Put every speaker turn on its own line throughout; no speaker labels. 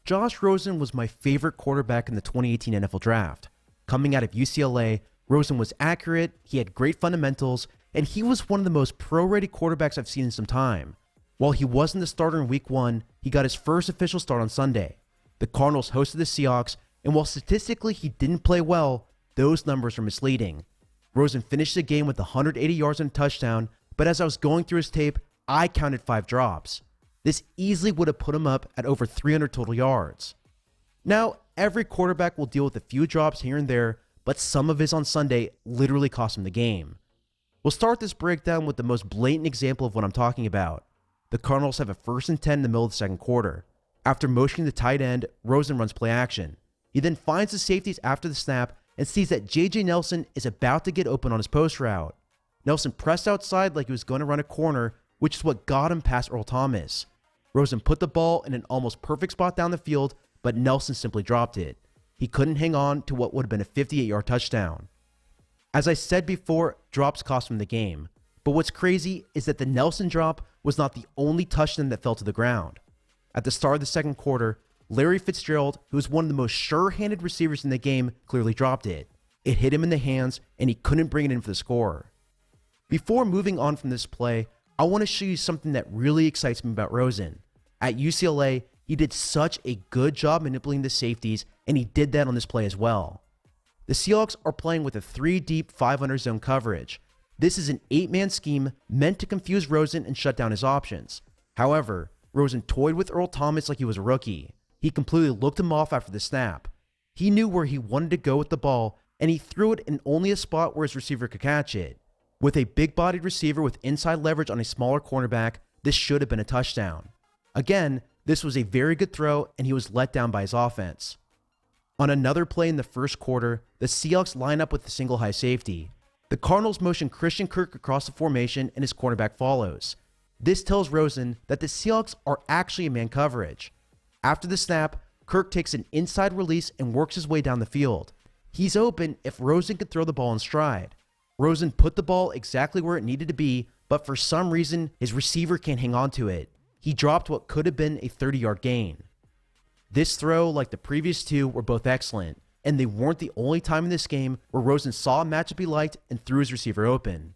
Josh Rosen was my favorite quarterback in the 2018 NFL Draft. Coming out of UCLA, Rosen was accurate, he had great fundamentals, and he was one of the most pro-ready quarterbacks I've seen in some time. While he wasn't the starter in Week 1, he got his first official start on Sunday. The Cardinals hosted the Seahawks, and while statistically he didn't play well, those numbers are misleading. Rosen finished the game with 180 yards and a touchdown, but as I was going through his tape, I counted 5 drops. This easily would have put him up at over 300 total yards. Now, every quarterback will deal with a few drops here and there, but some of his on Sunday literally cost him the game. We'll start this breakdown with the most blatant example of what I'm talking about. The Cardinals have a 1st and 10 in the middle of the second quarter. After motioning the tight end, Rosen runs play action. He then finds the safeties after the snap and sees that J.J. Nelson is about to get open on his post route. Nelson pressed outside like he was going to run a corner, which is what got him past Earl Thomas. Rosen put the ball in an almost perfect spot down the field, but Nelson simply dropped it. He couldn't hang on to what would have been a 58-yard touchdown. As I said before, drops cost him the game. But what's crazy is that the Nelson drop was not the only touchdown that fell to the ground. At the start of the second quarter, Larry Fitzgerald, who is one of the most sure-handed receivers in the game, clearly dropped it. It hit him in the hands, and he couldn't bring it in for the score. Before moving on from this play, I want to show you something that really excites me about Rosen. At UCLA, he did such a good job manipulating the safeties, and he did that on this play as well. The Seahawks are playing with a 3-deep 5-under zone coverage. This is an 8-man scheme meant to confuse Rosen and shut down his options. However, Rosen toyed with Earl Thomas like he was a rookie. He completely looked him off after the snap. He knew where he wanted to go with the ball, and he threw it in only a spot where his receiver could catch it. With a big-bodied receiver with inside leverage on a smaller cornerback, this should have been a touchdown. Again, this was a very good throw, and he was let down by his offense. On another play in the first quarter, the Seahawks line up with a single high safety. The Cardinals motion Christian Kirk across the formation, and his cornerback follows. This tells Rosen that the Seahawks are actually in man coverage. After the snap, Kirk takes an inside release and works his way down the field. He's open if Rosen could throw the ball in stride. Rosen put the ball exactly where it needed to be, but for some reason, his receiver can't hang on to it. He dropped what could have been a 30-yard gain. This throw, like the previous two, were both excellent, and they weren't the only time in this game where Rosen saw a matchup he liked and threw his receiver open.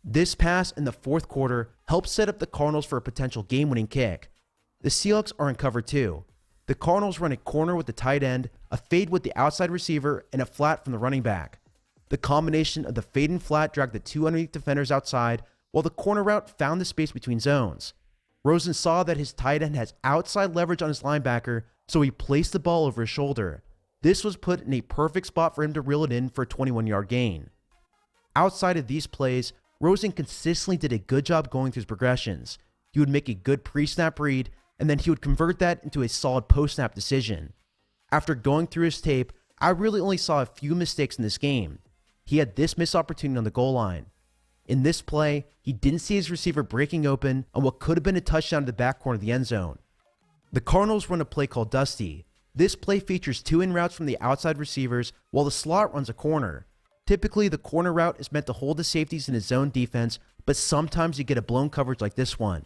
This pass in the fourth quarter helped set up the Cardinals for a potential game-winning kick. The Seahawks are in cover 2. The Cardinals run a corner with the tight end, a fade with the outside receiver, and a flat from the running back. The combination of the fade and flat dragged the 2 underneath defenders outside, while the corner route found the space between zones. Rosen saw that his tight end has outside leverage on his linebacker, so he placed the ball over his shoulder. This was put in a perfect spot for him to reel it in for a 21-yard gain. Outside of these plays, Rosen consistently did a good job going through his progressions. He would make a good pre-snap read, and then he would convert that into a solid post-snap decision. After going through his tape, I really only saw a few mistakes in this game. He had this missed opportunity on the goal line. In this play, he didn't see his receiver breaking open on what could have been a touchdown to the back corner of the end zone. The Cardinals run a play called Dusty. This play features 2 in routes from the outside receivers while the slot runs a corner. Typically, the corner route is meant to hold the safeties in his zone defense, but sometimes you get a blown coverage like this one.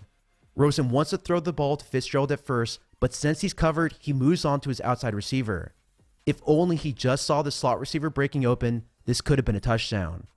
Rosen wants to throw the ball to Fitzgerald at first, but since he's covered, he moves on to his outside receiver. If only he just saw the slot receiver breaking open, this could have been a touchdown.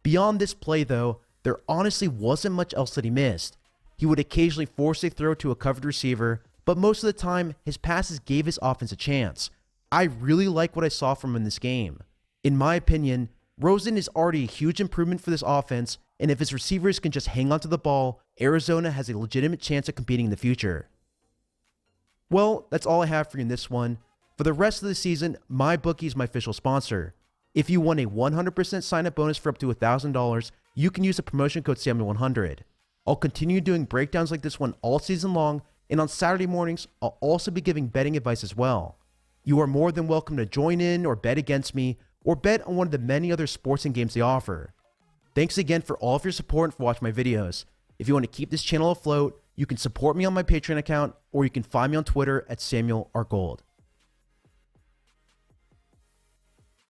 Beyond this play though, there honestly wasn't much else that he missed. He would occasionally force a throw to a covered receiver, but most of the time, his passes gave his offense a chance. I really like what I saw from him in this game. In my opinion, Rosen is already a huge improvement for this offense, and if his receivers can just hang on to the ball, Arizona has a legitimate chance of competing in the future. Well, that's all I have for you in this one. For the rest of the season, MyBookie is my official sponsor. If you want a 100% sign-up bonus for up to $1,000, you can use the promotion code Samuel100. I'll continue doing breakdowns like this one all season long, and on Saturday mornings, I'll also be giving betting advice as well. You are more than welcome to join in or bet against me, or bet on one of the many other sports and games they offer. Thanks again for all of your support and for watching my videos. If you want to keep this channel afloat, you can support me on my Patreon account, or you can find me on Twitter at Samuel R. Gold.